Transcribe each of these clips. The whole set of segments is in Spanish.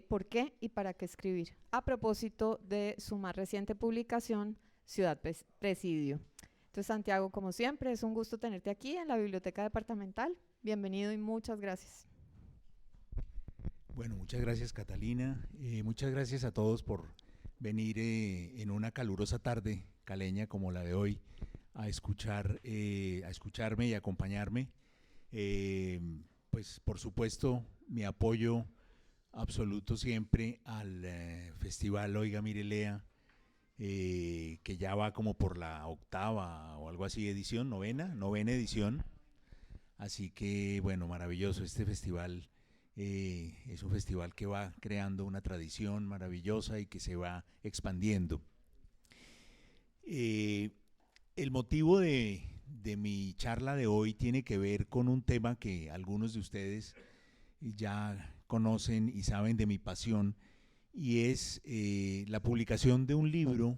¿Por qué y para qué escribir? A propósito de su más reciente publicación, Ciudad Presidio. Entonces, Santiago, como siempre, es un gusto tenerte aquí en la Biblioteca Departamental. Bienvenido y muchas gracias. Bueno, muchas gracias, Catalina. Muchas gracias a todos por venir en una calurosa tarde caleña como la de hoy a escucharme y acompañarme. Pues por supuesto mi apoyo absoluto siempre al Festival Oiga Mire Lea, que ya va como por la octava o algo así edición, novena edición. Así que bueno, maravilloso este festival. Es un festival que va creando una tradición maravillosa y que se va expandiendo. El motivo de mi charla de hoy tiene que ver con un tema que algunos de ustedes ya conocen y saben de mi pasión, y es la publicación de un libro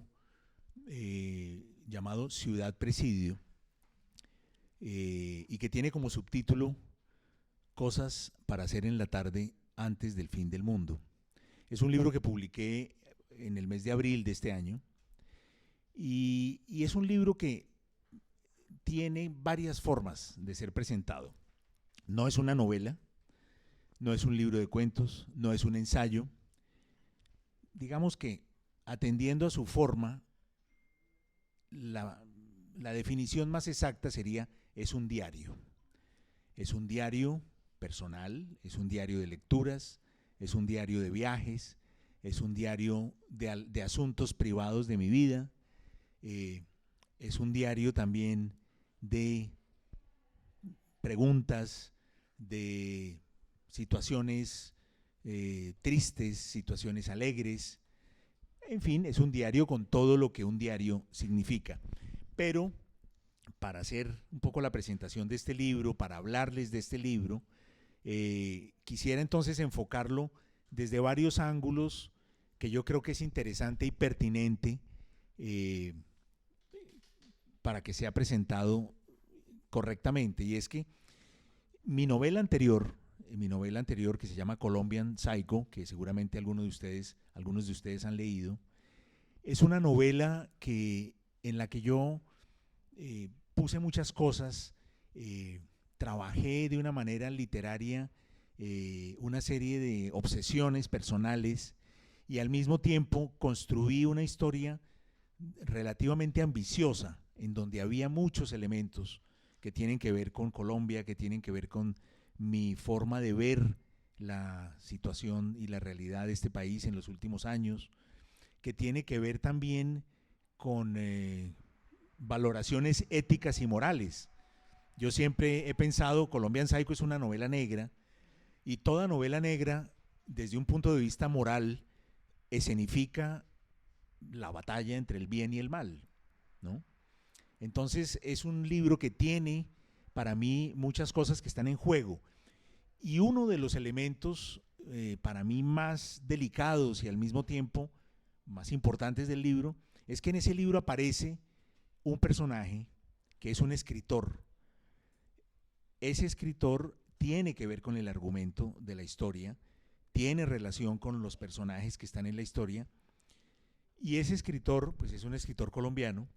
llamado Ciudad Presidio, y que tiene como subtítulo Cosas para hacer en la tarde antes del fin del mundo. Es un libro que publiqué en el mes de abril de este año, y es un libro que tiene varias formas de ser presentado. No es una novela, no es un libro de cuentos, no es un ensayo. Digamos que, atendiendo a su forma, la definición más exacta sería: es un diario. Es un diario personal, es un diario de lecturas, es un diario de viajes, es un diario de asuntos privados de mi vida, es un diario también de preguntas, de situaciones tristes, situaciones alegres. En fin, es un diario con todo lo que un diario significa. Pero para hacer un poco la presentación de este libro, para hablarles de este libro, quisiera entonces enfocarlo desde varios ángulos que yo creo que es interesante y pertinente para que sea presentado correctamente. Y es que mi novela anterior que se llama Colombian Psycho, que seguramente algunos de ustedes han leído, es una novela en la que yo puse muchas cosas, trabajé de una manera literaria una serie de obsesiones personales, y al mismo tiempo construí una historia relativamente ambiciosa, en donde había muchos elementos que tienen que ver con Colombia, que tienen que ver con mi forma de ver la situación y la realidad de este país en los últimos años, que tiene que ver también con valoraciones éticas y morales. Yo siempre he pensado, Colombian Psycho es una novela negra, y toda novela negra, desde un punto de vista moral, escenifica la batalla entre el bien y el mal, ¿no? Entonces es un libro que tiene para mí muchas cosas que están en juego, y uno de los elementos para mí más delicados y al mismo tiempo más importantes del libro es que en ese libro aparece un personaje que es un escritor. Ese escritor tiene que ver con el argumento de la historia, tiene relación con los personajes que están en la historia, y ese escritor pues es un escritor colombiano,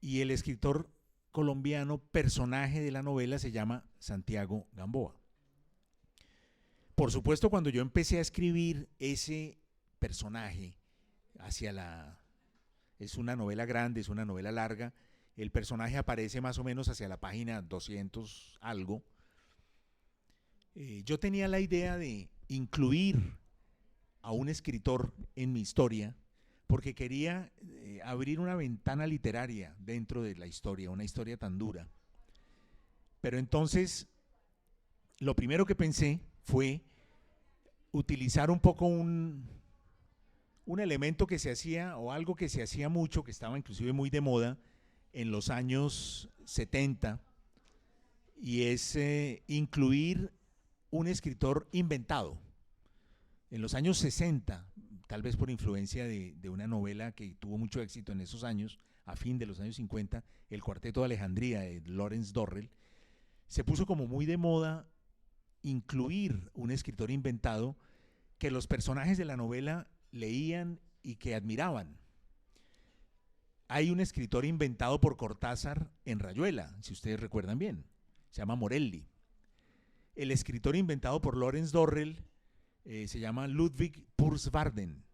y el escritor colombiano personaje de la novela se llama Santiago Gamboa. Por supuesto, cuando yo empecé a escribir ese personaje es una novela grande, es una novela larga, el personaje aparece más o menos hacia la página 200 algo. Yo tenía la idea de incluir a un escritor en mi historia, porque quería abrir una ventana literaria dentro de la historia, una historia tan dura. Pero entonces, lo primero que pensé fue utilizar un poco un elemento que se hacía, o algo que se hacía mucho, que estaba inclusive muy de moda en los años 70, y es incluir un escritor inventado. En los años 60, tal vez por influencia de una novela que tuvo mucho éxito en esos años, a fin de los años 50, El Cuarteto de Alejandría, de Lawrence Dorrell, se puso como muy de moda incluir un escritor inventado que los personajes de la novela leían y que admiraban. Hay un escritor inventado por Cortázar en Rayuela, si ustedes recuerdan bien, se llama Morelli. El escritor inventado por Lawrence Dorrell se llama Ludwig Pursvarden,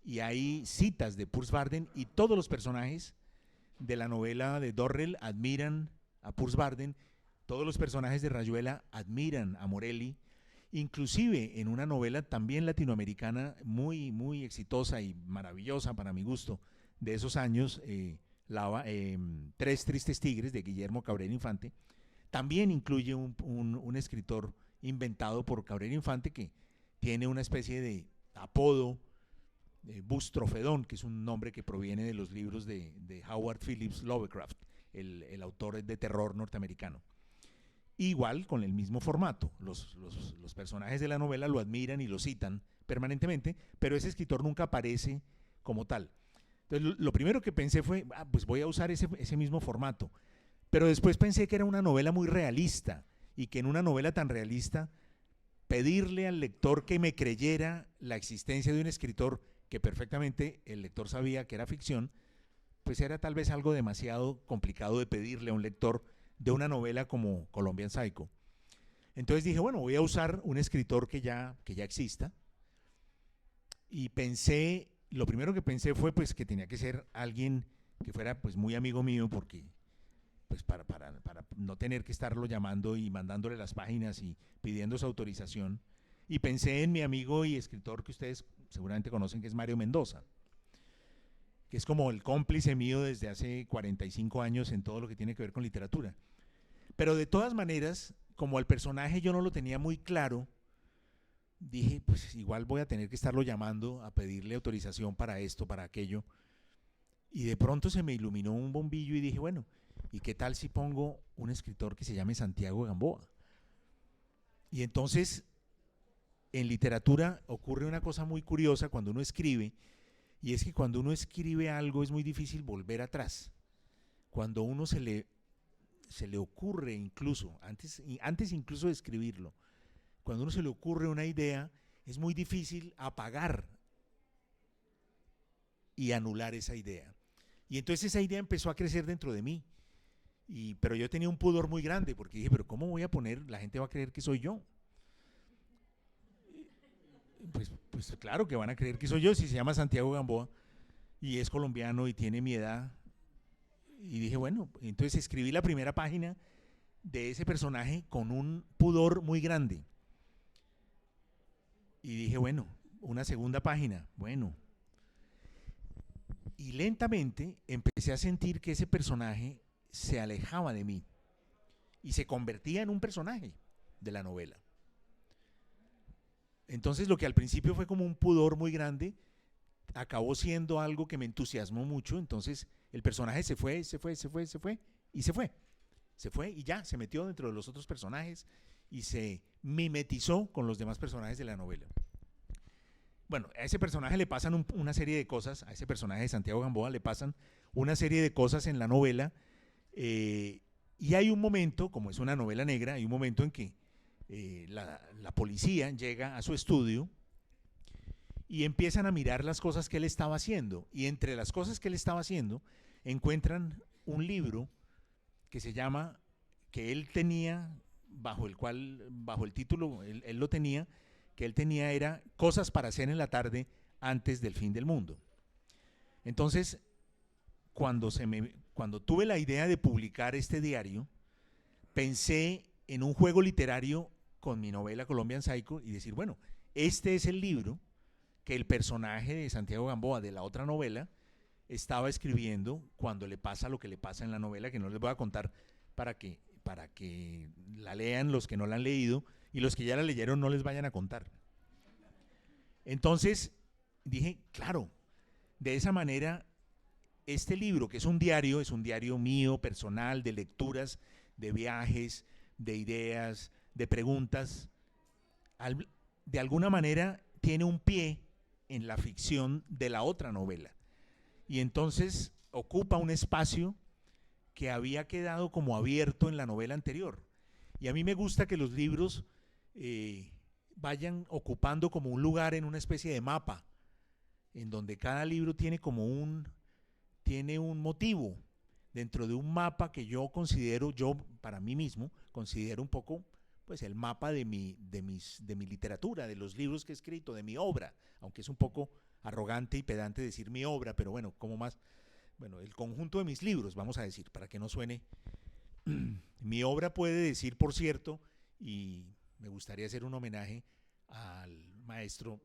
y hay citas de Pursvarden, y todos los personajes de la novela de Dorrell admiran a Pursvarden, todos los personajes de Rayuela admiran a Morelli, inclusive en una novela también latinoamericana muy, muy exitosa y maravillosa para mi gusto de esos años, Tres tristes tigres, de Guillermo Cabrera Infante, también incluye un escritor inventado por Cabrera Infante que tiene una especie de apodo, Bustrofedón, que es un nombre que proviene de los libros de Howard Phillips Lovecraft, el autor de terror norteamericano. Igual, con el mismo formato, los personajes de la novela lo admiran y lo citan permanentemente, pero ese escritor nunca aparece como tal. Entonces, lo primero que pensé fue, pues voy a usar ese mismo formato, pero después pensé que era una novela muy realista, y que en una novela tan realista, pedirle al lector que me creyera la existencia de un escritor que perfectamente el lector sabía que era ficción, pues era tal vez algo demasiado complicado de pedirle a un lector de una novela como Colombian Psycho. Entonces dije, bueno, voy a usar un escritor que ya exista, y pensé, lo primero que pensé fue pues que tenía que ser alguien que fuera pues muy amigo mío, porque pues para no tener que estarlo llamando y mandándole las páginas y pidiendo su autorización. Y pensé en mi amigo y escritor que ustedes seguramente conocen, que es Mario Mendoza, que es como el cómplice mío desde hace 45 años en todo lo que tiene que ver con literatura. Pero de todas maneras, como al personaje yo no lo tenía muy claro, dije, pues igual voy a tener que estarlo llamando a pedirle autorización para esto, para aquello. Y de pronto se me iluminó un bombillo y dije, bueno, ¿y qué tal si pongo un escritor que se llame Santiago Gamboa? Y entonces, en literatura ocurre una cosa muy curiosa cuando uno escribe, y es que cuando uno escribe algo es muy difícil volver atrás. Cuando uno se le ocurre incluso, antes incluso de escribirlo, cuando uno se le ocurre una idea, es muy difícil apagar y anular esa idea. Y entonces esa idea empezó a crecer dentro de mí. Pero yo tenía un pudor muy grande, porque dije, pero ¿cómo voy a poner? La gente va a creer que soy yo. Pues claro que van a creer que soy yo si se llama Santiago Gamboa y es colombiano y tiene mi edad. Y dije, bueno, entonces escribí la primera página de ese personaje con un pudor muy grande. Y dije, bueno, una segunda página, bueno. Y lentamente empecé a sentir que ese personaje se alejaba de mí y se convertía en un personaje de la novela. Entonces lo que al principio fue como un pudor muy grande, acabó siendo algo que me entusiasmó mucho. Entonces el personaje se fue y ya se metió dentro de los otros personajes y se mimetizó con los demás personajes de la novela. Bueno, a ese personaje le pasan una serie de cosas, a ese personaje de Santiago Gamboa le pasan una serie de cosas en la novela, y hay un momento, como es una novela negra, hay un momento en que la policía llega a su estudio y empiezan a mirar las cosas que él estaba haciendo, y entre las cosas que él estaba haciendo encuentran un libro que se llama, que él tenía, bajo el título, él lo tenía, que él tenía era Cosas para hacer en la tarde antes del fin del mundo. Entonces, cuando tuve la idea de publicar este diario, pensé en un juego literario con mi novela Colombian Psycho y decir, bueno, este es el libro que el personaje de Santiago Gamboa de la otra novela estaba escribiendo cuando le pasa lo que le pasa en la novela, que no les voy a contar para que la lean los que no la han leído, y los que ya la leyeron no les vayan a contar. Entonces dije, claro, de esa manera este libro, que es un diario mío, personal, de lecturas, de viajes, de ideas, de preguntas, de alguna manera tiene un pie en la ficción de la otra novela. Y entonces ocupa un espacio que había quedado como abierto en la novela anterior. Y a mí me gusta que los libros vayan ocupando como un lugar en una especie de mapa, en donde cada libro tiene tiene un motivo dentro de un mapa que yo considero, yo para mí mismo, considero un poco pues el mapa de mi literatura, de los libros que he escrito, de mi obra, aunque es un poco arrogante y pedante decir mi obra, pero bueno, como más, bueno, el conjunto de mis libros, vamos a decir, para que no suene. Mi obra puede decir, por cierto, y me gustaría hacer un homenaje al maestro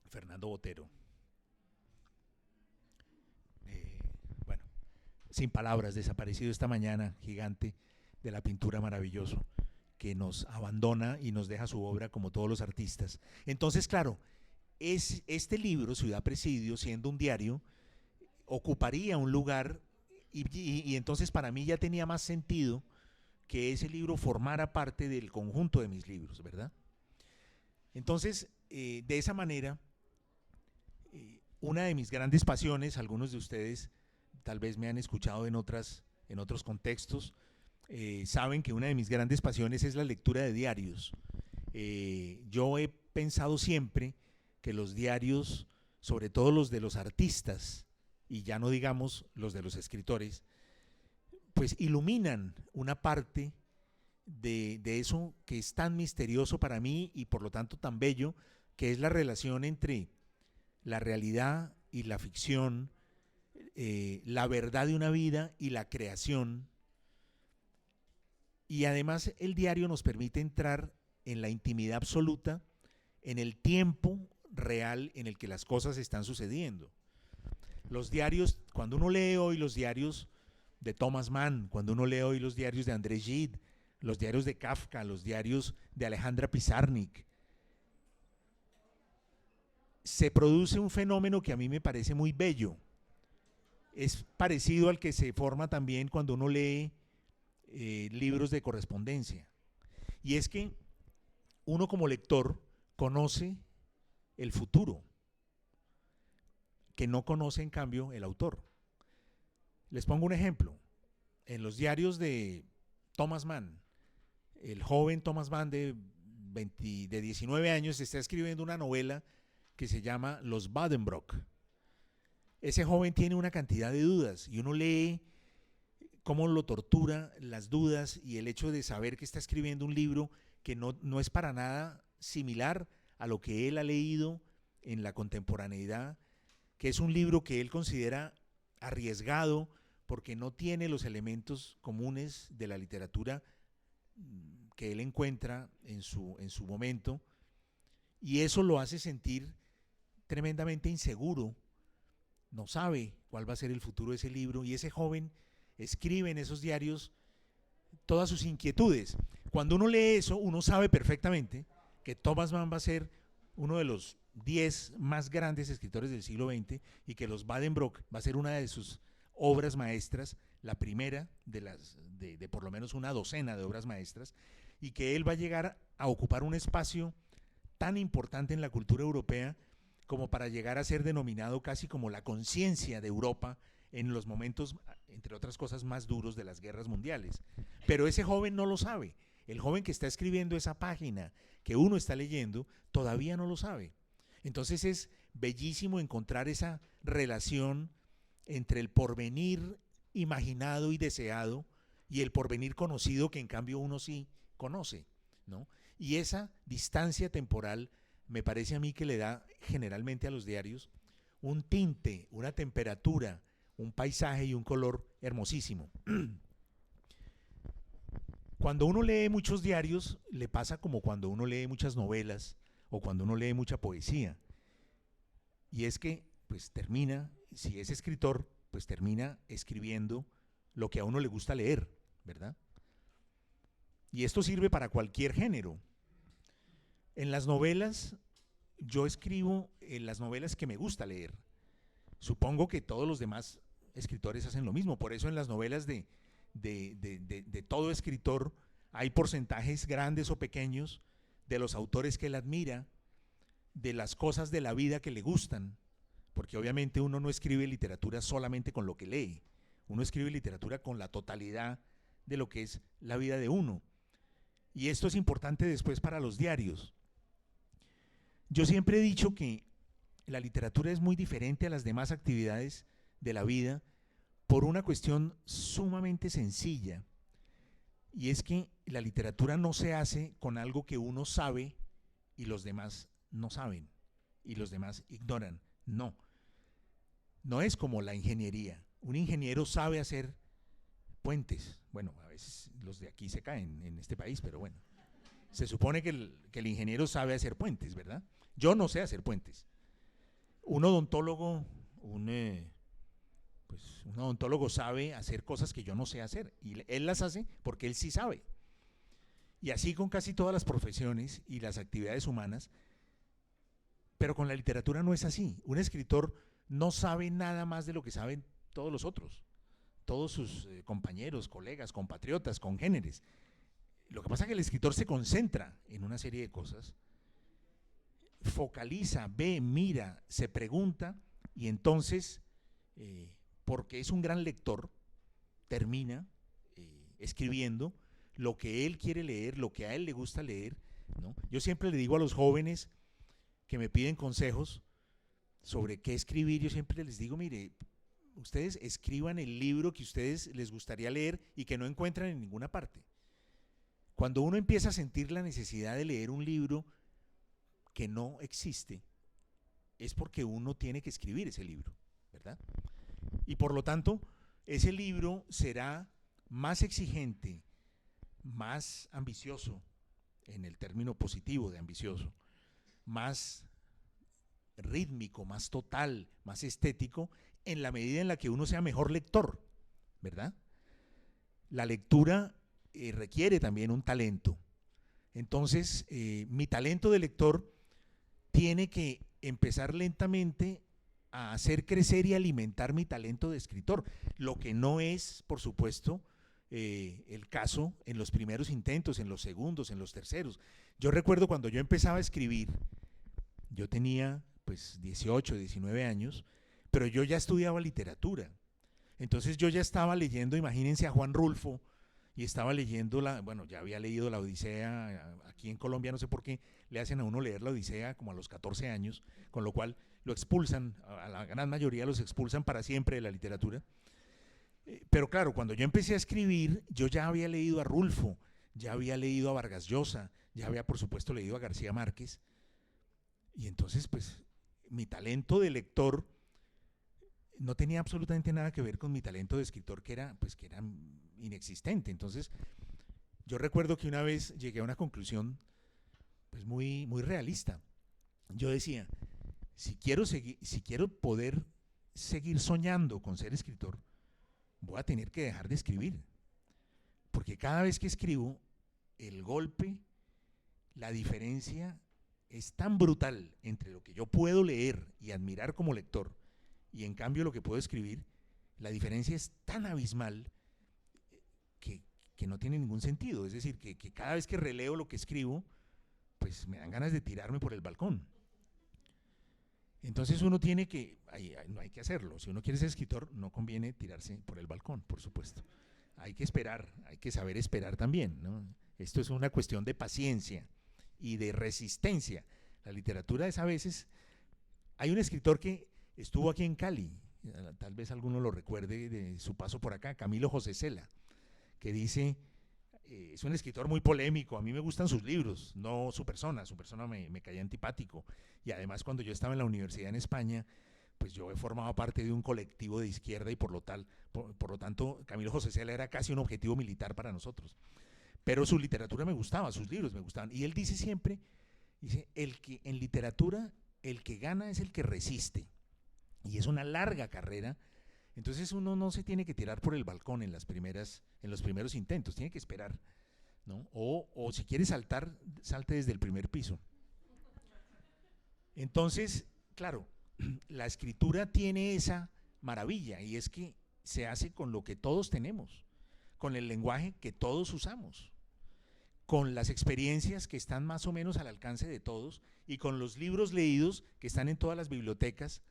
Fernando Botero. Bueno, sin palabras, desaparecido esta mañana, gigante de la pintura, maravilloso, que nos abandona y nos deja su obra como todos los artistas. Entonces, claro, este libro, Ciudad Presidio, siendo un diario, ocuparía un lugar y entonces para mí ya tenía más sentido que ese libro formara parte del conjunto de mis libros, ¿verdad? Entonces, de esa manera, una de mis grandes pasiones, algunos de ustedes tal vez me han escuchado en otros contextos, saben que una de mis grandes pasiones es la lectura de diarios. Yo he pensado siempre que los diarios, sobre todo los de los artistas, y ya no digamos los de los escritores, pues iluminan una parte de eso que es tan misterioso para mí y por lo tanto tan bello, que es la relación entre la realidad y la ficción, la verdad de una vida y la creación. Y además el diario nos permite entrar en la intimidad absoluta, en el tiempo real en el que las cosas están sucediendo. Los diarios, cuando uno lee hoy los diarios de Thomas Mann, cuando uno lee hoy los diarios de André Gide, los diarios de Kafka, los diarios de Alejandra Pizarnik, se produce un fenómeno que a mí me parece muy bello. Es parecido al que se forma también cuando uno lee libros de correspondencia. Y es que uno como lector conoce el futuro, que no conoce en cambio el autor. Les pongo un ejemplo. En los diarios de Thomas Mann, el joven Thomas Mann de 19 años está escribiendo una novela que se llama Los Buddenbrook. Ese joven tiene una cantidad de dudas y uno lee cómo lo tortura las dudas y el hecho de saber que está escribiendo un libro que no es para nada similar a lo que él ha leído en la contemporaneidad, que es un libro que él considera arriesgado porque no tiene los elementos comunes de la literatura que él encuentra en su momento, y eso lo hace sentir tremendamente inseguro, no sabe cuál va a ser el futuro de ese libro, y ese joven escribe en esos diarios todas sus inquietudes. Cuando uno lee eso, uno sabe perfectamente que Thomas Mann va a ser uno de los 10 más grandes escritores del siglo XX y que Los Buddenbrook va a ser una de sus obras maestras, la primera de por lo menos una docena de obras maestras, y que él va a llegar a ocupar un espacio tan importante en la cultura europea como para llegar a ser denominado casi como la conciencia de Europa en los momentos, entre otras cosas, más duros de las guerras mundiales. Pero ese joven no lo sabe. El joven que está escribiendo esa página que uno está leyendo todavía no lo sabe. Entonces es bellísimo encontrar esa relación entre el porvenir imaginado y deseado y el porvenir conocido que en cambio uno sí conoce, ¿no? Y esa distancia temporal me parece a mí que le da generalmente a los diarios un tinte, una temperatura, un paisaje y un color hermosísimo. Cuando uno lee muchos diarios, le pasa como cuando uno lee muchas novelas o cuando uno lee mucha poesía. Y es que, pues termina, si es escritor, pues termina escribiendo lo que a uno le gusta leer, ¿verdad? Y esto sirve para cualquier género. En las novelas, yo escribo en las novelas que me gusta leer. Supongo que todos los demás escritores hacen lo mismo. Por eso en las novelas de todo escritor hay porcentajes grandes o pequeños de los autores que él admira, de las cosas de la vida que le gustan, porque obviamente uno no escribe literatura solamente con lo que lee, uno escribe literatura con la totalidad de lo que es la vida de uno. Y esto es importante después para los diarios. Yo siempre he dicho que la literatura es muy diferente a las demás actividades de la vida por una cuestión sumamente sencilla, y es que la literatura no se hace con algo que uno sabe y los demás no saben y los demás ignoran. No, no es como la ingeniería. Un ingeniero sabe hacer puentes. Bueno, a veces los de aquí se caen en este país, pero bueno. Se supone que el ingeniero sabe hacer puentes, ¿verdad? Yo no sé hacer puentes. Un odontólogo, un odontólogo sabe hacer cosas que yo no sé hacer, y él las hace porque él sí sabe. Y así con casi todas las profesiones y las actividades humanas, pero con la literatura no es así. Un escritor no sabe nada más de lo que saben todos los otros, todos sus compañeros, colegas, compatriotas, congéneres. Lo que pasa es que el escritor se concentra en una serie de cosas, focaliza, ve, mira, se pregunta, y entonces, porque es un gran lector, termina escribiendo lo que él quiere leer, lo que a él le gusta leer, ¿no? Yo siempre le digo a los jóvenes que me piden consejos sobre qué escribir, yo siempre les digo, mire, ustedes escriban el libro que ustedes les gustaría leer y que no encuentran en ninguna parte. Cuando uno empieza a sentir la necesidad de leer un libro que no existe, es porque uno tiene que escribir ese libro, ¿verdad? Y por lo tanto, ese libro será más exigente, más ambicioso, en el término positivo de ambicioso, más rítmico, más total, más estético, en la medida en la que uno sea mejor lector, ¿verdad? La lectura requiere también un talento. Entonces, mi talento de lector tiene que empezar lentamente a hacer crecer y alimentar mi talento de escritor, lo que no es, por supuesto, el caso en los primeros intentos, en los segundos, en los terceros. Yo recuerdo cuando yo empezaba a escribir, yo tenía pues 18, 19 años, pero yo ya estudiaba literatura. Entonces yo ya estaba leyendo, imagínense, a Juan Rulfo, y estaba leyendo ya había leído la Odisea. Aquí en Colombia no sé por qué le hacen a uno leer la Odisea como a los 14 años, con lo cual lo expulsan, a la gran mayoría los expulsan para siempre de la literatura. Pero claro, cuando yo empecé a escribir, yo ya había leído a Rulfo, ya había leído a Vargas Llosa, ya había por supuesto leído a García Márquez, y entonces pues mi talento de lector no tenía absolutamente nada que ver con mi talento de escritor, que era inexistente. Entonces yo recuerdo que una vez llegué a una conclusión pues muy, muy realista. Yo decía, si quiero poder seguir soñando con ser escritor, voy a tener que dejar de escribir, porque cada vez que escribo, el golpe, la diferencia es tan brutal entre lo que yo puedo leer y admirar como lector y en cambio lo que puedo escribir, la diferencia es tan abismal que no tiene ningún sentido. Es decir, que cada vez que releo lo que escribo, pues me dan ganas de tirarme por el balcón. Entonces uno tiene que, no hay que hacerlo. Si uno quiere ser escritor, no conviene tirarse por el balcón, por supuesto. Hay que esperar, hay que saber esperar también, ¿no? Esto es una cuestión de paciencia y de resistencia. La literatura es a veces... Hay un escritor que estuvo aquí en Cali, tal vez alguno lo recuerde de su paso por acá, Camilo José Cela, que dice, es un escritor muy polémico, a mí me gustan sus libros, no su persona me caía antipático, y además cuando yo estaba en la universidad en España, pues yo he formado parte de un colectivo de izquierda y por lo tanto Camilo José Cela era casi un objetivo militar para nosotros, pero su literatura me gustaba, sus libros me gustaban, y él dice siempre, en literatura el que gana es el que resiste, y es una larga carrera. Entonces uno no se tiene que tirar por el balcón en los primeros intentos, tiene que esperar, ¿no? O si quiere saltar, salte desde el primer piso. Entonces, claro, la escritura tiene esa maravilla, y es que se hace con lo que todos tenemos, con el lenguaje que todos usamos, con las experiencias que están más o menos al alcance de todos, y con los libros leídos que están en todas las bibliotecas,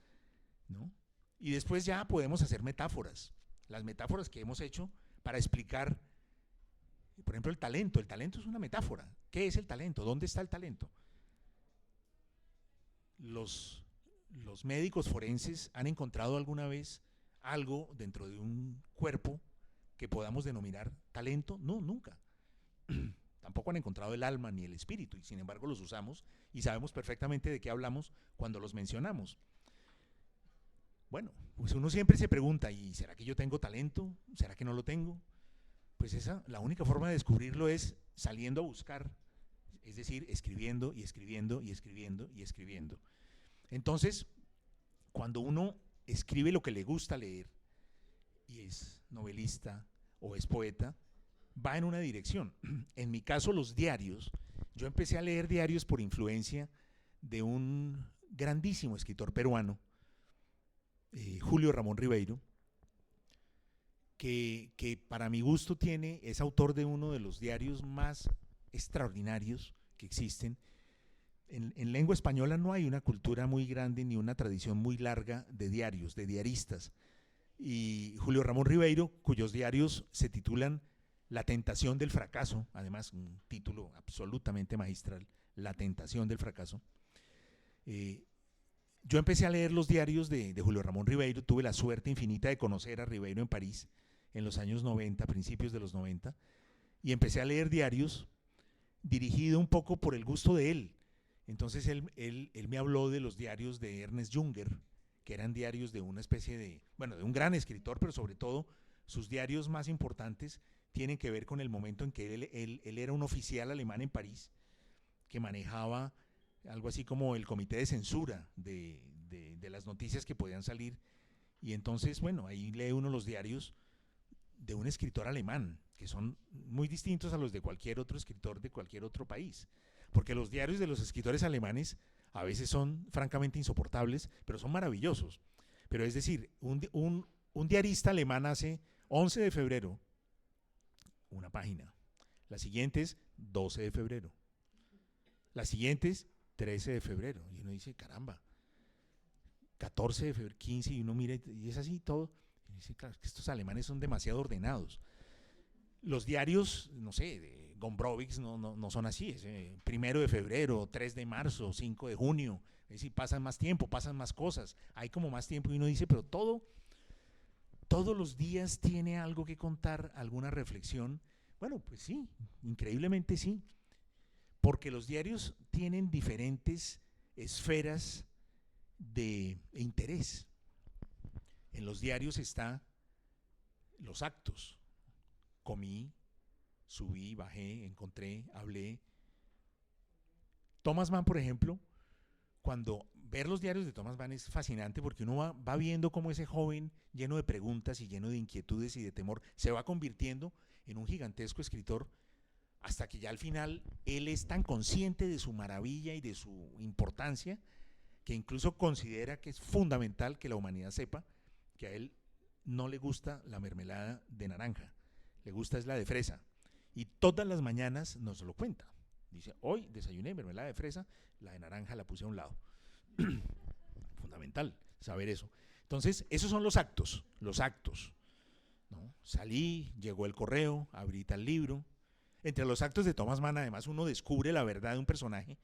¿no? Y después ya podemos hacer metáforas, las metáforas que hemos hecho para explicar, por ejemplo, el talento. El talento es una metáfora. ¿Qué es el talento? ¿Dónde está el talento? los médicos forenses han encontrado alguna vez algo dentro de un cuerpo que podamos denominar talento? No, nunca. Tampoco han encontrado el alma ni el espíritu, y sin embargo los usamos y sabemos perfectamente de qué hablamos cuando los mencionamos. Bueno, pues uno siempre se pregunta, ¿y será que yo tengo talento? ¿Será que no lo tengo? Pues la única forma de descubrirlo es saliendo a buscar, es decir, escribiendo y escribiendo y escribiendo y escribiendo. Entonces, cuando uno escribe lo que le gusta leer, y es novelista o es poeta, va en una dirección. En mi caso, los diarios, yo empecé a leer diarios por influencia de un grandísimo escritor peruano, Julio Ramón Ribeiro, que para mi gusto es autor de uno de los diarios más extraordinarios que existen. En lengua española no hay una cultura muy grande ni una tradición muy larga de diarios, de diaristas. Y Julio Ramón Ribeiro, cuyos diarios se titulan La tentación del fracaso, además un título absolutamente magistral, La tentación del fracaso. Yo empecé a leer los diarios de Julio Ramón Ribeiro, tuve la suerte infinita de conocer a Ribeiro en París en los años 90, principios de los 90, y empecé a leer diarios dirigido un poco por el gusto de él. Entonces él me habló de los diarios de Ernest Junger, que eran diarios de una especie de un gran escritor, pero sobre todo sus diarios más importantes tienen que ver con el momento en que él era un oficial alemán en París, que manejaba algo así como el comité de censura de las noticias que podían salir. Y entonces, ahí lee uno los diarios de un escritor alemán, que son muy distintos a los de cualquier otro escritor de cualquier otro país. Porque los diarios de los escritores alemanes a veces son francamente insoportables, pero son maravillosos. Pero es decir, un diarista alemán hace 11 de febrero una página, la siguiente es 12 de febrero, la siguiente es 13 de febrero, y uno dice, caramba, 14 de febrero, 15, y uno mira y es así todo, y dice, claro, que estos alemanes son demasiado ordenados. Los diarios, no sé, de Gombrowicz no son así, es 1 de febrero, 3 de marzo, 5 de junio, es decir, pasan más tiempo, pasan más cosas, hay como más tiempo, y uno dice, pero todos los días tiene algo que contar, alguna reflexión. Bueno, pues sí, increíblemente sí, porque los diarios tienen diferentes esferas de interés. En los diarios están los actos. Comí, subí, bajé, encontré, hablé. Thomas Mann, por ejemplo, cuando ver los diarios de Thomas Mann es fascinante porque uno va viendo cómo ese joven lleno de preguntas y lleno de inquietudes y de temor se va convirtiendo en un gigantesco escritor, hasta que ya al final él es tan consciente de su maravilla y de su importancia que incluso considera que es fundamental que la humanidad sepa que a él no le gusta la mermelada de naranja, le gusta es la de fresa, y todas las mañanas nos lo cuenta. Dice, hoy desayuné mermelada de fresa, la de naranja la puse a un lado. Fundamental saber eso. Entonces, esos son los actos, ¿no? Salí, llegó el correo, abrí tal libro. Entre los actos de Thomas Mann, además, uno descubre la verdad de un personaje.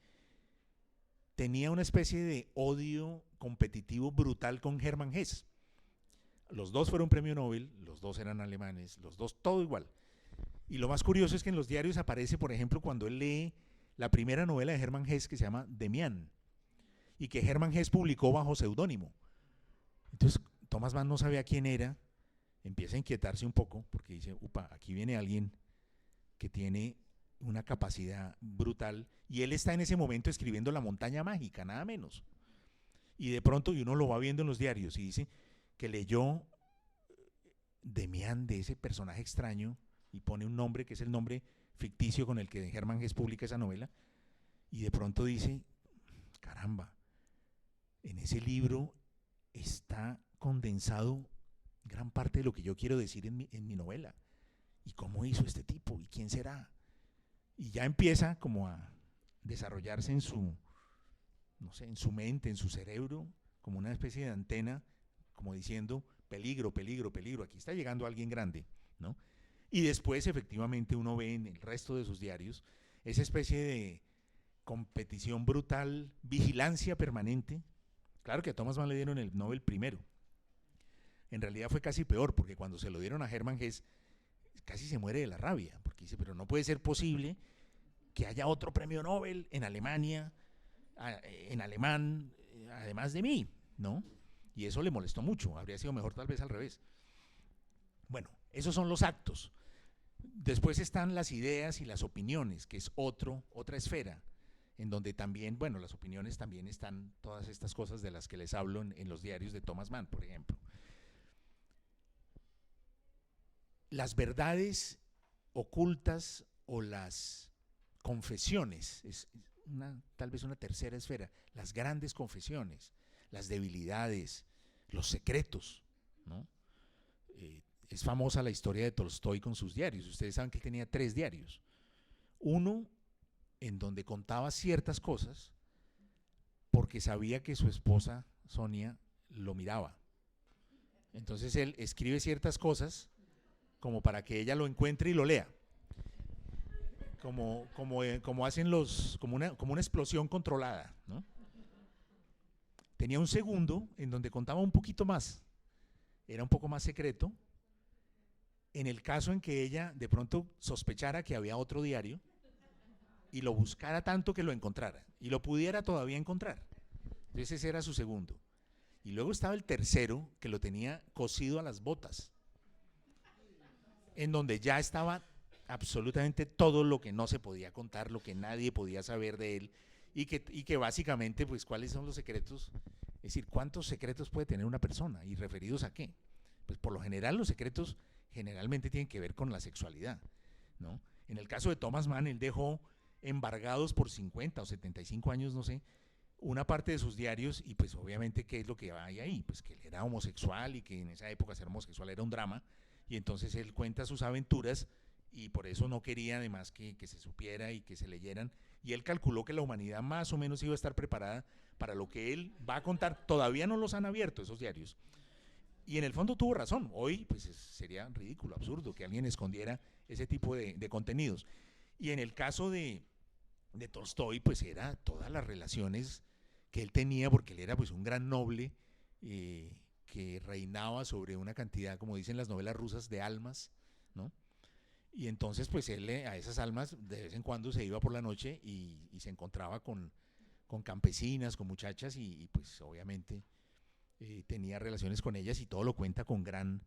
Tenía una especie de odio competitivo brutal con Hermann Hesse. Los dos fueron premio Nobel, los dos eran alemanes, los dos todo igual. Y lo más curioso es que en los diarios aparece, por ejemplo, cuando él lee la primera novela de Hermann Hesse que se llama Demián, y que Hermann Hesse publicó bajo seudónimo. Entonces Thomas Mann no sabía quién era, empieza a inquietarse un poco porque dice, upa, aquí viene alguien que tiene una capacidad brutal, y él está en ese momento escribiendo La montaña mágica, nada menos. Y de pronto, y uno lo va viendo en los diarios, y dice que leyó Demián, de ese personaje extraño, y pone un nombre que es el nombre ficticio con el que Hermann Hesse publica esa novela, y de pronto dice, caramba, en ese libro está condensado gran parte de lo que yo quiero decir en mi novela. ¿Y cómo hizo este tipo? ¿Y quién será? Y ya empieza como a desarrollarse en su, no sé, en su mente, en su cerebro, como una especie de antena, como diciendo, peligro, peligro, peligro, aquí está llegando alguien grande, ¿no? Y después efectivamente uno ve en el resto de sus diarios esa especie de competición brutal, vigilancia permanente. Claro que a Thomas Mann le dieron el Nobel primero. En realidad fue casi peor, porque cuando se lo dieron a Hermann Hesse, casi se muere de la rabia, porque dice, pero no puede ser posible que haya otro premio Nobel en Alemania, en alemán, además de mí, ¿no? Y eso le molestó mucho, habría sido mejor tal vez al revés. Bueno, esos son los actos. Después están las ideas y las opiniones, que es otra esfera, en donde también, bueno, las opiniones también están todas estas cosas de las que les hablo en los diarios de Thomas Mann, por ejemplo. Las verdades ocultas o las confesiones, es tal vez una tercera esfera, las grandes confesiones, las debilidades, los secretos, ¿no? Es famosa la historia de Tolstoy con sus diarios. Ustedes saben que él tenía 3 diarios. Uno en donde contaba ciertas cosas porque sabía que su esposa, Sonia, lo miraba. Entonces él escribe ciertas cosas como para que ella lo encuentre y lo lea. Como hacen como una explosión controlada, ¿no? Tenía un segundo en donde contaba un poquito más. Era un poco más secreto. En el caso en que ella de pronto sospechara que había otro diario y lo buscara tanto que lo encontrara y lo pudiera todavía encontrar. Entonces ese era su segundo. Y luego estaba el tercero, que lo tenía cosido a las botas, en donde ya estaba absolutamente todo lo que no se podía contar, lo que nadie podía saber de él, y que básicamente, pues, ¿cuáles son los secretos? Es decir, ¿cuántos secretos puede tener una persona? ¿Y referidos a qué? Pues por lo general los secretos generalmente tienen que ver con la sexualidad, ¿no? En el caso de Thomas Mann, él dejó embargados por 50 o 75 años, no sé, una parte de sus diarios, y pues obviamente, ¿qué es lo que hay ahí? Pues que él era homosexual y que en esa época ser homosexual era un drama, y entonces él cuenta sus aventuras y por eso no quería además que se supiera y que se leyeran, y él calculó que la humanidad más o menos iba a estar preparada para lo que él va a contar. Todavía no los han abierto esos diarios, y en el fondo tuvo razón. Hoy pues sería ridículo, absurdo que alguien escondiera ese tipo de contenidos. Y en el caso de Tolstoy, pues era todas las relaciones que él tenía, porque él era pues un gran noble que reinaba sobre una cantidad, como dicen las novelas rusas, de almas, ¿no? Y entonces pues él a esas almas de vez en cuando se iba por la noche y se encontraba con campesinas, con muchachas, y pues obviamente tenía relaciones con ellas, y todo lo cuenta con gran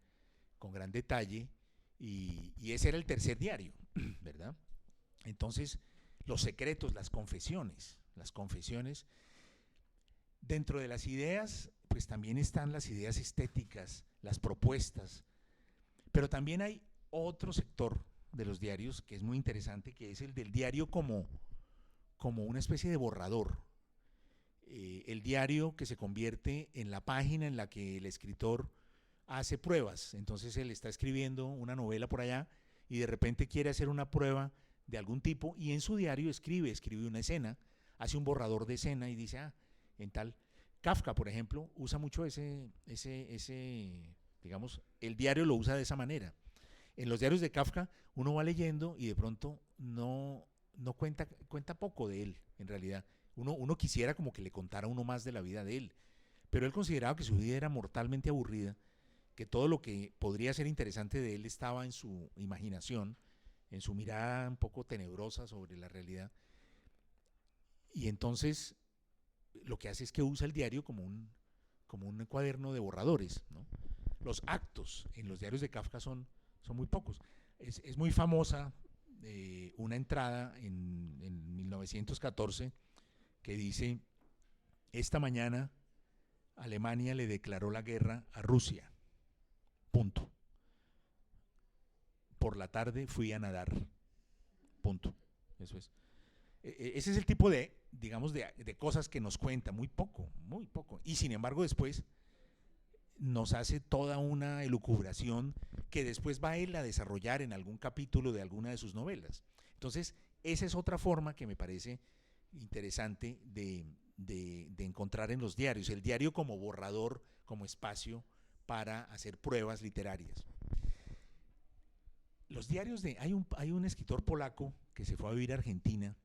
detalle, y ese era el tercer diario, ¿verdad? Entonces, los secretos, las confesiones, dentro de las ideas, pues también están las ideas estéticas, las propuestas, pero también hay otro sector de los diarios que es muy interesante, que es el del diario como una especie de borrador. El diario que se convierte en la página en la que el escritor hace pruebas. Entonces él está escribiendo una novela por allá y de repente quiere hacer una prueba de algún tipo, y en su diario escribe una escena, hace un borrador de escena y dice, en tal. Kafka, por ejemplo, usa mucho digamos, el diario lo usa de esa manera. En los diarios de Kafka uno va leyendo y de pronto no cuenta poco de él, en realidad. Uno quisiera como que le contara uno más de la vida de él, pero él consideraba que su vida era mortalmente aburrida, que todo lo que podría ser interesante de él estaba en su imaginación, en su mirada un poco tenebrosa sobre la realidad, y entonces lo que hace es que usa el diario como un cuaderno de borradores, ¿no? Los actos en los diarios de Kafka son muy pocos. Es muy famosa una entrada en 1914 que dice: esta mañana Alemania le declaró la guerra a Rusia, punto. Por la tarde fui a nadar, punto. Eso es. Ese es el tipo de, digamos, de cosas que nos cuenta, muy poco, y sin embargo después nos hace toda una elucubración que después va él a desarrollar en algún capítulo de alguna de sus novelas. Entonces, esa es otra forma que me parece interesante de encontrar en los diarios, el diario como borrador, como espacio para hacer pruebas literarias. Los diarios hay un escritor polaco que se fue a vivir a Argentina,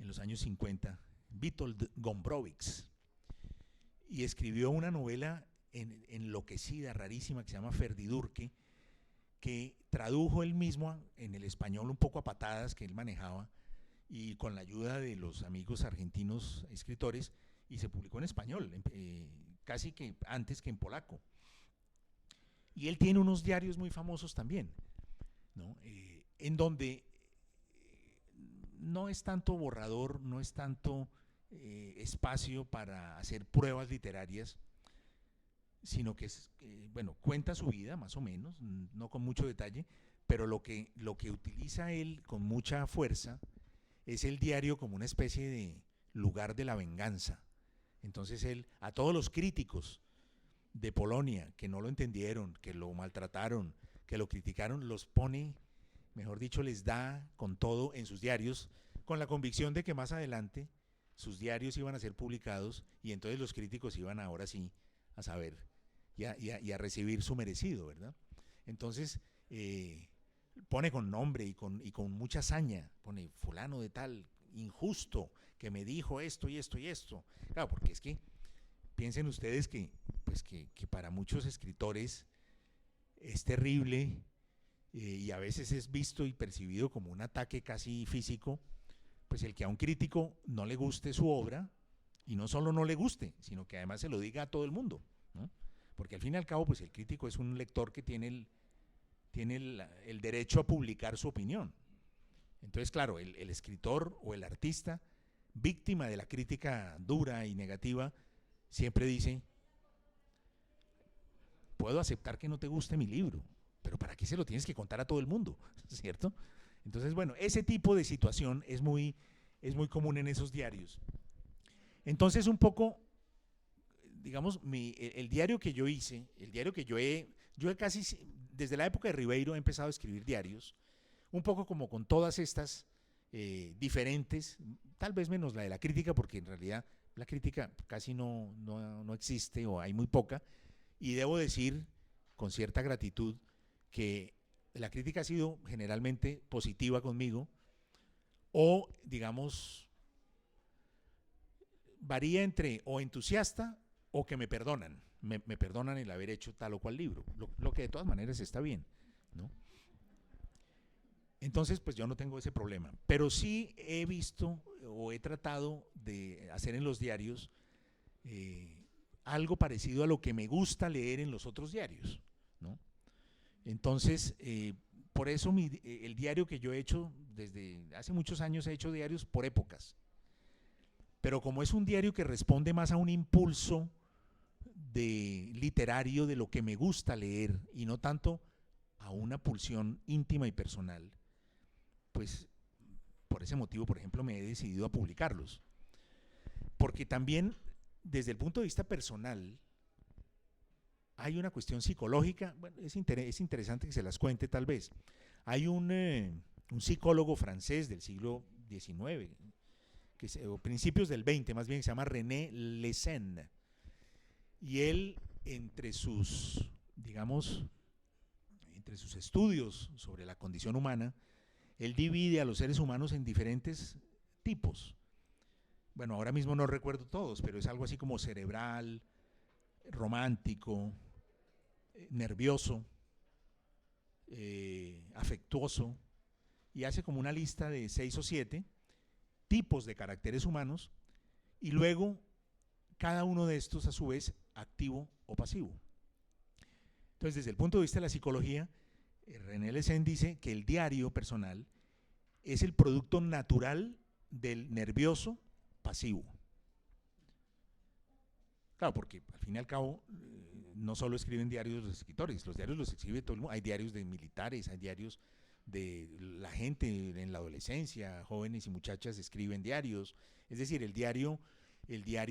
en los años 50, Witold Gombrowicz, y escribió una novela enloquecida, rarísima, que se llama Ferdidurque, que tradujo él mismo en el español un poco a patadas que él manejaba, y con la ayuda de los amigos argentinos escritores, y se publicó en español, casi que antes que en polaco. Y él tiene unos diarios muy famosos también, ¿no? En donde no es tanto borrador, no es tanto espacio para hacer pruebas literarias, sino que es, bueno, cuenta su vida más o menos, no con mucho detalle, pero lo que utiliza él con mucha fuerza es el diario como una especie de lugar de la venganza. Entonces él, a todos los críticos de Polonia que no lo entendieron, que lo maltrataron, que lo criticaron, los pone, mejor dicho, les da con todo en sus diarios, con la convicción de que más adelante sus diarios iban a ser publicados y entonces los críticos iban ahora sí a saber y a recibir su merecido, ¿verdad? Entonces pone con nombre y con mucha saña, pone fulano de tal, injusto, que me dijo esto y esto y esto. Claro, porque es que piensen ustedes que, pues que para muchos escritores es terrible y a veces es visto y percibido como un ataque casi físico, pues el que a un crítico no le guste su obra, y no solo no le guste, sino que además se lo diga a todo el mundo, ¿no? Porque al fin y al cabo, pues el crítico es un lector que tiene el derecho a publicar su opinión. Entonces, claro, el escritor o el artista, víctima de la crítica dura y negativa, siempre dice, puedo aceptar que no te guste mi libro, pero ¿para qué se lo tienes que contar a todo el mundo? ¿Cierto? Entonces, bueno, ese tipo de situación es muy común en esos diarios. Entonces, un poco, digamos, el diario que yo hice, el diario que yo he casi, desde la época de Ribeiro he empezado a escribir diarios, un poco como con todas estas diferentes, tal vez menos la de la crítica, porque en realidad la crítica casi no existe o hay muy poca, y debo decir con cierta gratitud que la crítica ha sido generalmente positiva conmigo, o digamos, varía entre o entusiasta o que me perdonan, me perdonan el haber hecho tal o cual libro, lo que de todas maneras está bien, ¿no? Entonces, pues yo no tengo ese problema, pero sí he visto o he tratado de hacer en los diarios algo parecido a lo que me gusta leer en los otros diarios, ¿no? Entonces, por eso el diario que yo he hecho desde hace muchos años, he hecho diarios por épocas, pero como es un diario que responde más a un impulso literario de lo que me gusta leer y no tanto a una pulsión íntima y personal, pues por ese motivo, por ejemplo, me he decidido a publicarlos. Porque también, desde el punto de vista personal, hay una cuestión psicológica, bueno, es interesante que se las cuente tal vez. Hay un psicólogo francés del siglo XIX, o principios del XX más bien, que se llama René Lessen, y él, entre sus estudios sobre la condición humana, él divide a los seres humanos en diferentes tipos. Bueno, ahora mismo no recuerdo todos, pero es algo así como cerebral, romántico, nervioso, afectuoso, y hace como una lista de 6 o 7 tipos de caracteres humanos, y luego cada uno de estos a su vez activo o pasivo. Entonces, desde el punto de vista de la psicología, René Lessen dice que el diario personal es el producto natural del nervioso pasivo. Claro, porque al fin y al cabo no solo escriben diarios los escritores, los diarios los escribe todo el mundo. Hay diarios de militares, hay diarios de la gente en la adolescencia, jóvenes y muchachas escriben diarios. Es decir, el diario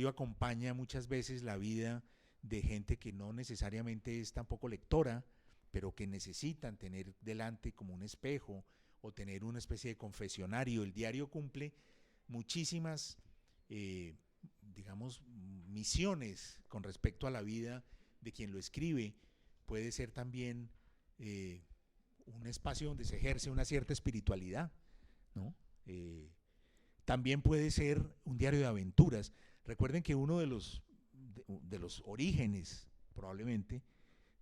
acompaña muchas veces la vida de gente que no necesariamente es tampoco lectora, pero que necesitan tener delante como un espejo o tener una especie de confesionario. El diario cumple muchísimas, misiones con respecto a la vida de quien lo escribe. Puede ser también un espacio donde se ejerce una cierta espiritualidad, ¿no? También puede ser un diario de aventuras. Recuerden que uno de los orígenes, probablemente,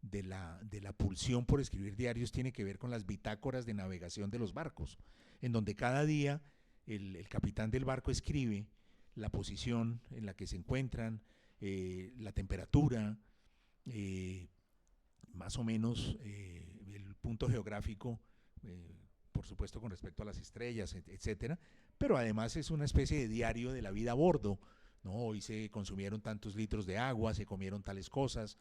de la pulsión por escribir diarios tiene que ver con las bitácoras de navegación de los barcos, en donde cada día el capitán del barco escribe la posición en la que se encuentran, la temperatura, más o menos el punto geográfico, por supuesto con respecto a las estrellas, etcétera, pero además es una especie de diario de la vida a bordo, ¿no? Hoy se consumieron tantos litros de agua, se comieron tales cosas,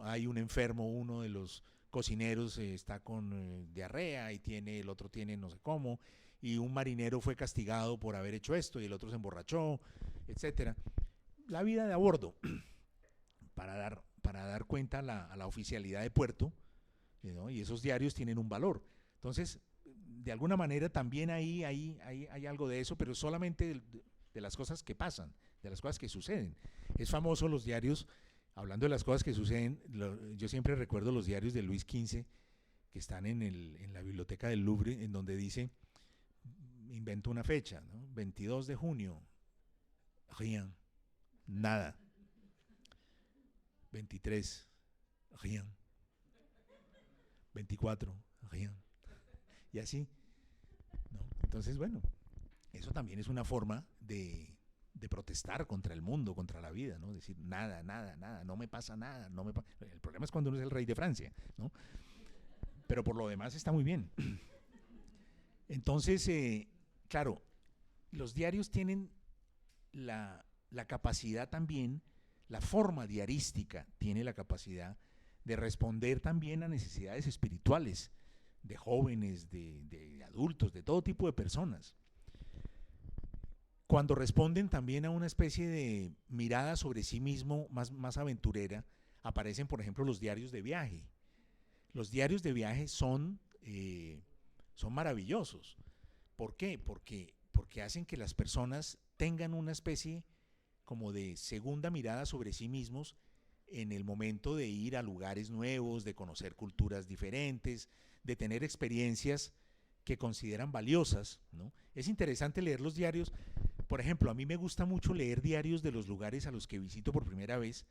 hay un enfermo, uno de los cocineros está con diarrea y el otro tiene no sé cómo, y un marinero fue castigado por haber hecho esto y el otro se emborrachó, etcétera. La vida de a bordo, para dar cuenta a la oficialidad de puerto, ¿no? Y esos diarios tienen un valor. Entonces, de alguna manera también hay algo de eso, pero solamente de las cosas que pasan, de las cosas que suceden. Es famoso los diarios, hablando de las cosas que suceden, yo siempre recuerdo los diarios de Luis XV que están en la biblioteca del Louvre, en donde dice, invento una fecha, ¿no? 22 de junio, rien, nada. 23, rien. 24, rien. Y así, ¿no? Entonces, bueno, eso también es una forma de protestar contra el mundo, contra la vida, ¿no? Decir, nada, nada, nada, no me pasa nada. El problema es cuando uno es el rey de Francia, ¿no? Pero por lo demás está muy bien. Entonces, claro, los diarios tienen la capacidad también, la forma diarística tiene la capacidad de responder también a necesidades espirituales de jóvenes, de adultos, de todo tipo de personas. Cuando responden también a una especie de mirada sobre sí mismo más aventurera, aparecen, por ejemplo, los diarios de viaje. Los diarios de viaje son maravillosos. ¿Por qué? Porque hacen que las personas tengan una especie como de segunda mirada sobre sí mismos en el momento de ir a lugares nuevos, de conocer culturas diferentes, de tener experiencias que consideran valiosas, ¿no? Es interesante leer los diarios. Por ejemplo, a mí me gusta mucho leer diarios de los lugares a los que visito por primera vez.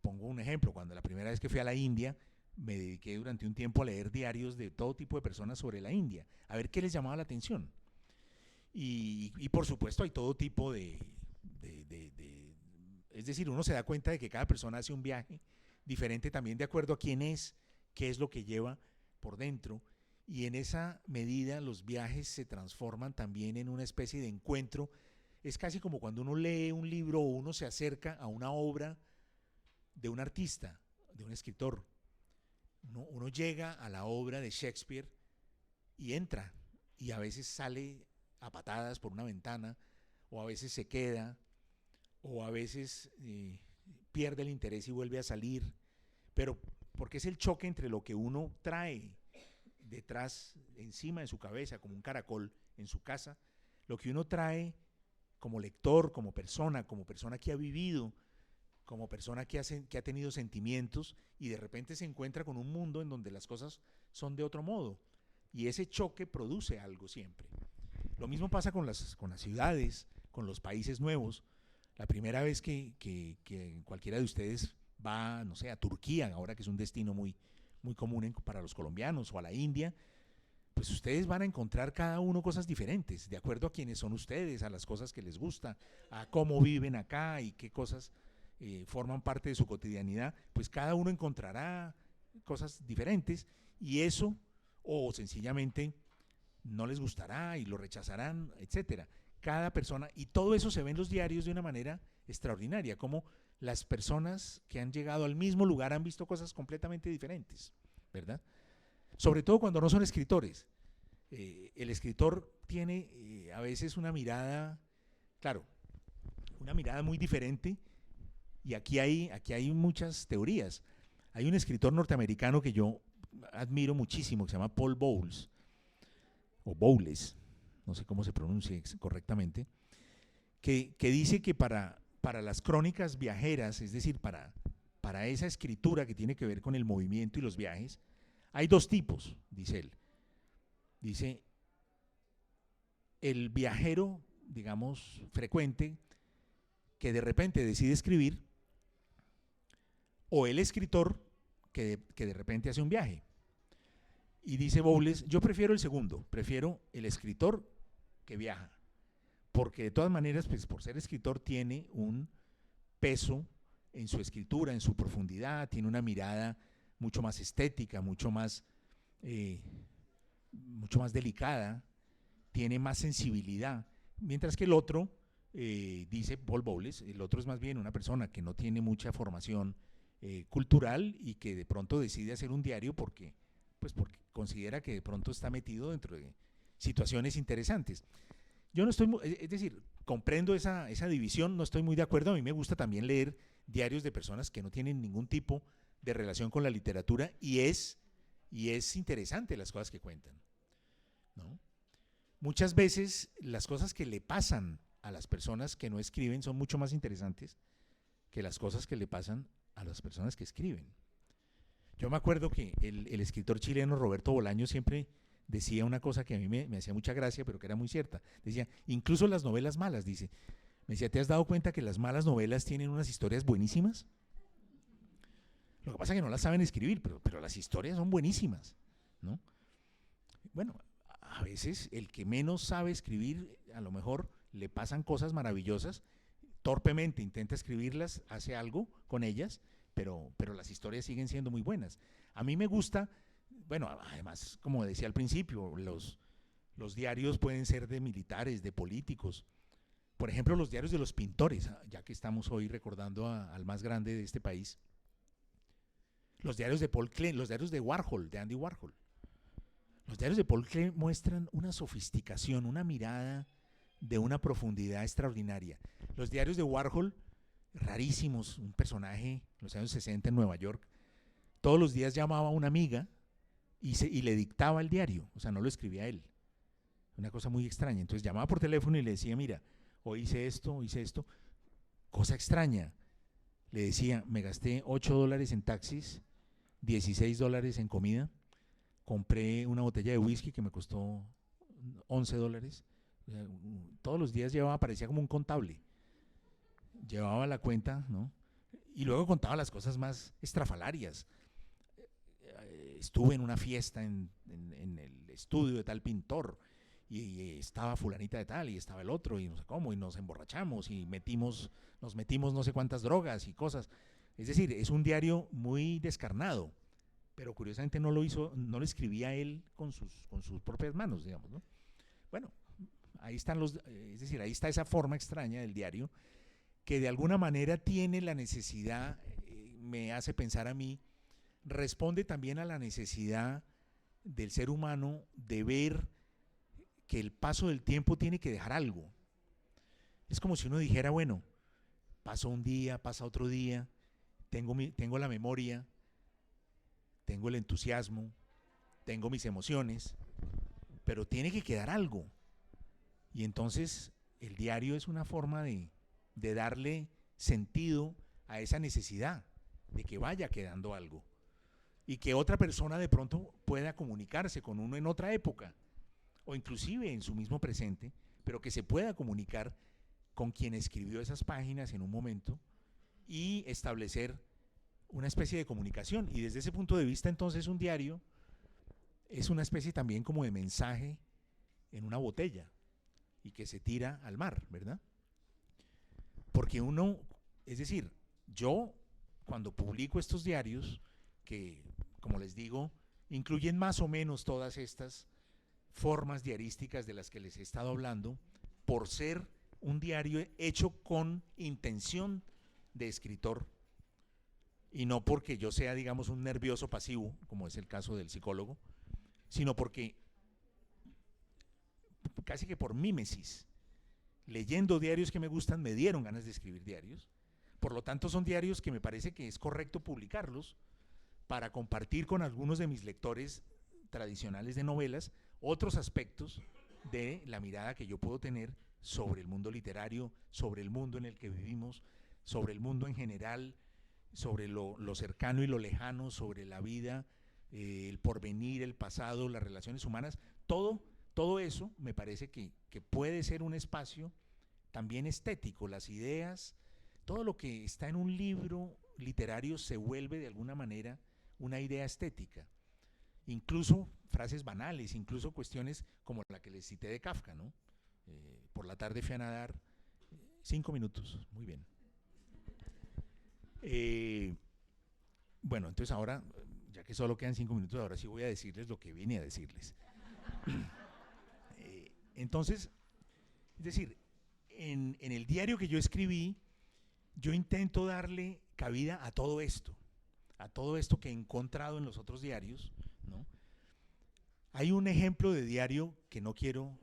Pongo un ejemplo, cuando la primera vez que fui a la India, me dediqué durante un tiempo a leer diarios de todo tipo de personas sobre la India, a ver qué les llamaba la atención. Y por supuesto hay todo tipo es decir, uno se da cuenta de que cada persona hace un viaje diferente también de acuerdo a quién es, qué es lo que lleva por dentro, y en esa medida los viajes se transforman también en una especie de encuentro. Es casi como cuando uno lee un libro o uno se acerca a una obra de un artista, de un escritor. Uno llega a la obra de Shakespeare y entra, y a veces sale a patadas por una ventana, o a veces se queda, o a veces pierde el interés y vuelve a salir, pero porque es el choque entre lo que uno trae detrás, encima de su cabeza, como un caracol en su casa, lo que uno trae como lector, como persona que ha vivido, como persona que ha tenido sentimientos, y de repente se encuentra con un mundo en donde las cosas son de otro modo, y ese choque produce algo siempre. Lo mismo pasa con las ciudades, con los países nuevos. La primera vez que cualquiera de ustedes va, no sé, a Turquía, ahora que es un destino muy común para los colombianos, o a la India, pues ustedes van a encontrar cada uno cosas diferentes, de acuerdo a quiénes son ustedes, a las cosas que les gusta, a cómo viven acá y qué cosas forman parte de su cotidianidad. Pues cada uno encontrará cosas diferentes, y eso, o sencillamente no les gustará y lo rechazarán, etcétera. Cada persona, y todo eso se ve en los diarios de una manera extraordinaria, como las personas que han llegado al mismo lugar han visto cosas completamente diferentes, ¿verdad? Sobre todo cuando no son escritores. El escritor tiene a veces una mirada, claro, una mirada muy diferente, y aquí hay muchas teorías. Hay un escritor norteamericano que yo admiro muchísimo, que se llama Paul Bowles, o Bowles, no sé cómo se pronuncia correctamente, que dice que para las crónicas viajeras, es decir, para esa escritura que tiene que ver con el movimiento y los viajes, hay dos tipos, dice él. Dice, el viajero digamos, frecuente que de repente decide escribir, o el escritor que de repente hace un viaje. Y dice Bowles, yo prefiero el segundo, prefiero el escritor que viaja, porque de todas maneras, pues por ser escritor tiene un peso en su escritura, en su profundidad, tiene una mirada mucho más estética, mucho más delicada, tiene más sensibilidad, mientras que el otro, dice Paul Bowles, el otro es más bien una persona que no tiene mucha formación cultural y que de pronto decide hacer un diario porque considera que de pronto está metido dentro de situaciones interesantes. Yo no estoy, es decir, comprendo esa división, no estoy muy de acuerdo. A mí me gusta también leer diarios de personas que no tienen ningún tipo de relación con la literatura y es interesante las cosas que cuentan, ¿no? Muchas veces las cosas que le pasan a las personas que no escriben son mucho más interesantes que las cosas que le pasan a las personas que escriben. Yo me acuerdo que el escritor chileno Roberto Bolaño siempre decía una cosa que a mí me hacía mucha gracia, pero que era muy cierta. Decía, incluso las novelas malas, dice, me decía, ¿te has dado cuenta que las malas novelas tienen unas historias buenísimas? Lo que pasa es que no las saben escribir, pero las historias son buenísimas, ¿no? Bueno, a veces el que menos sabe escribir, a lo mejor le pasan cosas maravillosas, torpemente intenta escribirlas, hace algo con ellas, pero las historias siguen siendo muy buenas. A mí me gusta, bueno, además, como decía al principio, los diarios pueden ser de militares, de políticos. Por ejemplo, los diarios de los pintores, ya que estamos hoy recordando al más grande de este país. Los diarios de Paul Klee, los diarios de Warhol, de Andy Warhol. Los diarios de Paul Klee muestran una sofisticación, una mirada de una profundidad extraordinaria. Los diarios de Warhol, rarísimos, un personaje en los años 60 en Nueva York, todos los días llamaba a una amiga y le dictaba el diario, o sea, no lo escribía él. Una cosa muy extraña. Entonces llamaba por teléfono y le decía, mira, hoy hice esto, cosa extraña. Le decía, me gasté $8 en taxis, $16 en comida, compré una botella de whisky que me costó $11. Todos los días parecía como un contable. Llevaba la cuenta, ¿no? Y luego contaba las cosas más estrafalarias. Estuve en una fiesta en el estudio de tal pintor y estaba fulanita de tal y estaba el otro y no sé cómo, y nos emborrachamos y nos metimos no sé cuántas drogas y cosas. Es decir, es un diario muy descarnado, pero curiosamente no lo escribía él con sus propias manos, digamos, ¿no? Bueno, ahí están es decir, ahí está esa forma extraña del diario que de alguna manera tiene la necesidad, me hace pensar a mí, responde también a la necesidad del ser humano de ver que el paso del tiempo tiene que dejar algo. Es como si uno dijera, bueno, pasó un día, pasa otro día, tengo la memoria, tengo el entusiasmo, tengo mis emociones, pero tiene que quedar algo. Y entonces el diario es una forma de darle sentido a esa necesidad de que vaya quedando algo y que otra persona de pronto pueda comunicarse con uno en otra época o inclusive en su mismo presente, pero que se pueda comunicar con quien escribió esas páginas en un momento y establecer una especie de comunicación. Y desde ese punto de vista, entonces, un diario es una especie también como de mensaje en una botella y que se tira al mar, ¿verdad? Porque es decir, yo cuando publico estos diarios, que como les digo, incluyen más o menos todas estas formas diarísticas de las que les he estado hablando, por ser un diario hecho con intención de escritor y no porque yo sea, digamos, un nervioso pasivo, como es el caso del psicólogo, sino porque casi que por mímesis, leyendo diarios que me gustan, me dieron ganas de escribir diarios. Por lo tanto, son diarios que me parece que es correcto publicarlos para compartir con algunos de mis lectores tradicionales de novelas otros aspectos de la mirada que yo puedo tener sobre el mundo literario, sobre el mundo en el que vivimos, sobre el mundo en general, sobre lo cercano y lo lejano, sobre la vida, el porvenir, el pasado, las relaciones humanas, todo todo eso me parece que puede ser un espacio también estético. Las ideas, todo lo que está en un libro literario se vuelve de alguna manera una idea estética. Incluso frases banales, incluso cuestiones como la que les cité de Kafka, ¿no? Por la tarde fui a nadar 5 minutos, muy bien. Bueno, entonces ahora, ya que solo quedan 5 minutos, ahora sí voy a decirles lo que vine a decirles. Entonces, es decir, en el diario que yo escribí, yo intento darle cabida a todo esto que he encontrado en los otros diarios, ¿no? Hay un ejemplo de diario que no quiero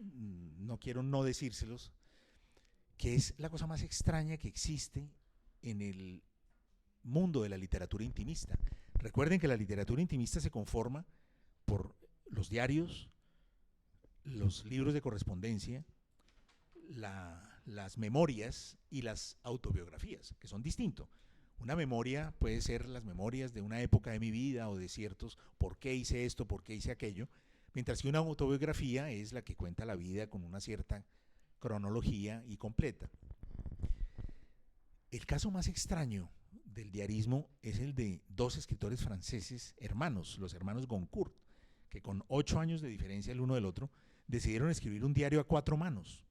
no decírselos, que es la cosa más extraña que existe en el mundo de la literatura intimista. Recuerden que la literatura intimista se conforma por los diarios, los libros de correspondencia, las memorias y las autobiografías, que son distintos. Una memoria puede ser las memorias de una época de mi vida o de ciertos, por qué hice esto, por qué hice aquello, mientras que una autobiografía es la que cuenta la vida con una cierta cronología y completa. El caso más extraño del diarismo es el de dos escritores franceses hermanos, los hermanos Goncourt, que con 8 años de diferencia el uno del otro, decidieron escribir un diario a 4 manos.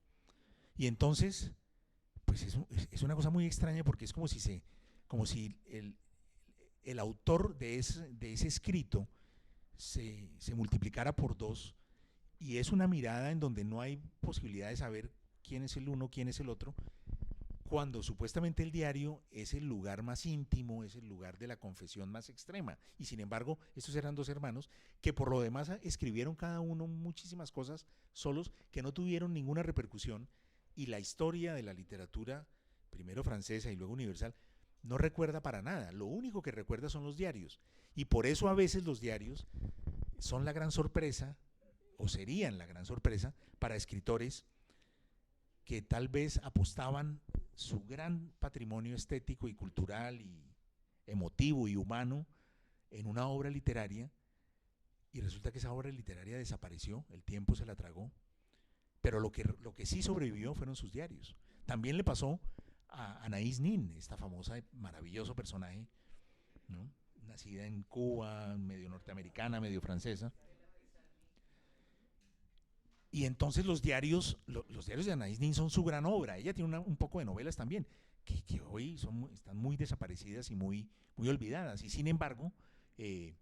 Y entonces, pues es una cosa muy extraña porque es como si el autor de ese escrito se multiplicara por 2, y es una mirada en donde no hay posibilidad de saber quién es el uno, quién es el otro, cuando supuestamente el diario es el lugar más íntimo, es el lugar de la confesión más extrema. Y sin embargo, estos eran 2 hermanos que por lo demás escribieron cada uno muchísimas cosas solos que no tuvieron ninguna repercusión, y la historia de la literatura, primero francesa y luego universal, no recuerda para nada. Lo único que recuerda son los diarios. Y por eso a veces los diarios son la gran sorpresa, o serían la gran sorpresa, para escritores que tal vez apostaban su gran patrimonio estético y cultural y emotivo y humano en una obra literaria, y resulta que esa obra literaria desapareció, el tiempo se la tragó, pero lo que sí sobrevivió fueron sus diarios. También le pasó a Anaïs Nin, esta famosa, maravilloso personaje, ¿no? Nacida en Cuba, medio norteamericana, medio francesa. Y entonces los diarios de Anaïs Nin son su gran obra. Ella tiene un poco de novelas también, que hoy están muy desaparecidas y muy olvidadas. Y sin embargo, el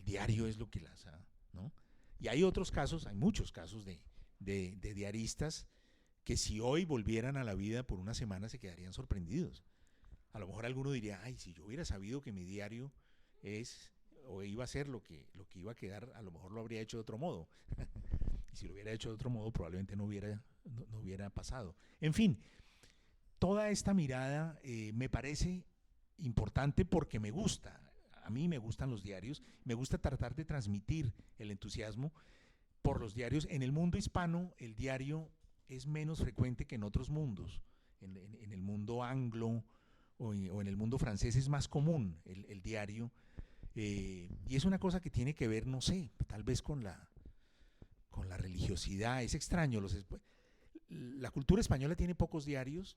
diario es lo que las ha, ¿no? Y hay otros casos, hay muchos casos de diaristas que si hoy volvieran a la vida por una semana se quedarían sorprendidos. A lo mejor alguno diría, ay, si yo hubiera sabido que mi diario es o iba a ser lo que iba a quedar, a lo mejor lo habría hecho de otro modo. Y si lo hubiera hecho de otro modo, probablemente no hubiera pasado. En fin, toda esta mirada me parece importante porque me gusta. A mí me gustan los diarios, me gusta tratar de transmitir el entusiasmo por los diarios. En el mundo hispano, el diario es menos frecuente que en otros mundos. En el mundo anglo o en el mundo francés es más común el diario. Y es una cosa que tiene que ver, no sé, tal vez con la religiosidad. Es extraño. La cultura española tiene pocos diarios,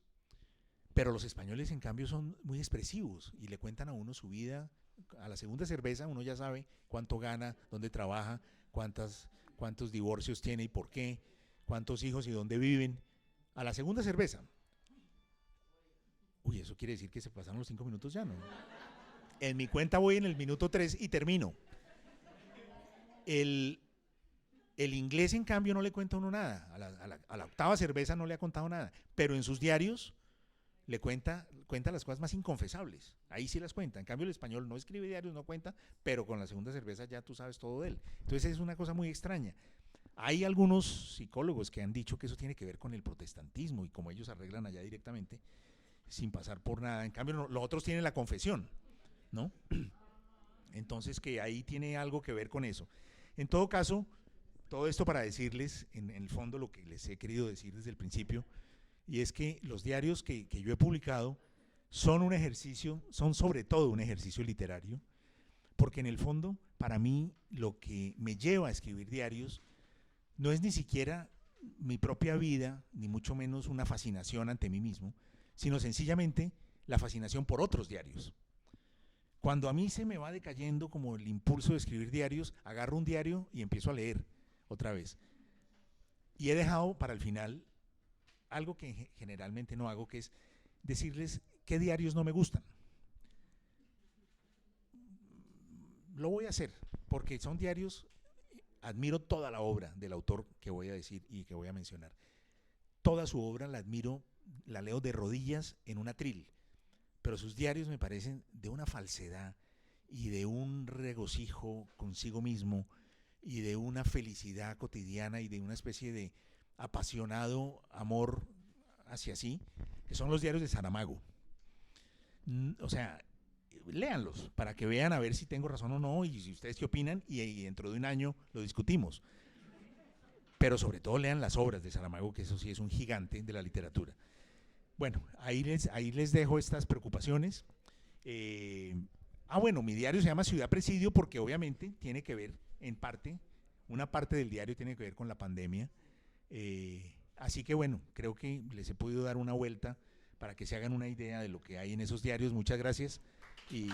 pero los españoles en cambio son muy expresivos y le cuentan a uno su vida. A la segunda cerveza uno ya sabe cuánto gana, dónde trabaja, cuántos divorcios tiene y por qué, cuántos hijos y dónde viven. A la segunda cerveza. Uy, eso quiere decir que se pasaron los 5 minutos ya, ¿no? En mi cuenta voy en el minuto 3 y termino. El inglés, en cambio, no le cuenta a uno nada. A la octava cerveza no le ha contado nada. Pero en sus diarios le cuenta las cosas más inconfesables. Ahí sí las cuenta. En cambio, el español no escribe diarios, no cuenta, pero con la segunda cerveza ya tú sabes todo de él. Entonces es una cosa muy extraña. Hay algunos psicólogos que han dicho que eso tiene que ver con el protestantismo y como ellos arreglan allá directamente, sin pasar por nada. En cambio, los otros tienen la confesión, ¿no? Entonces que ahí tiene algo que ver con eso. En todo caso, todo esto para decirles, en el fondo, lo que les he querido decir desde el principio, y es que los diarios que yo he publicado son un ejercicio, son sobre todo un ejercicio literario, porque en el fondo, para mí, lo que me lleva a escribir diarios no es ni siquiera mi propia vida, ni mucho menos una fascinación ante mí mismo, sino sencillamente la fascinación por otros diarios. Cuando a mí se me va decayendo como el impulso de escribir diarios, agarro un diario y empiezo a leer otra vez. Y he dejado para el final algo que generalmente no hago, que es decirles qué diarios no me gustan. Lo voy a hacer, porque son diarios, admiro toda la obra del autor que voy a decir y que voy a mencionar. Toda su obra la admiro, la leo de rodillas en un atril, pero sus diarios me parecen de una falsedad y de un regocijo consigo mismo y de una felicidad cotidiana y de una especie de apasionado amor hacia sí, que son los diarios de Saramago. O sea, léanlos para que vean a ver si tengo razón o no y si ustedes qué opinan y dentro de un año lo discutimos. Pero sobre todo lean las obras de Saramago, que eso sí es un gigante de la literatura. Bueno, ahí les dejo estas preocupaciones. Bueno, mi diario se llama Ciudad Presidio porque obviamente tiene que ver, en parte, una parte del diario tiene que ver con la pandemia. Así que bueno, creo que les he podido dar una vuelta para que se hagan una idea de lo que hay en esos diarios. Muchas gracias. Y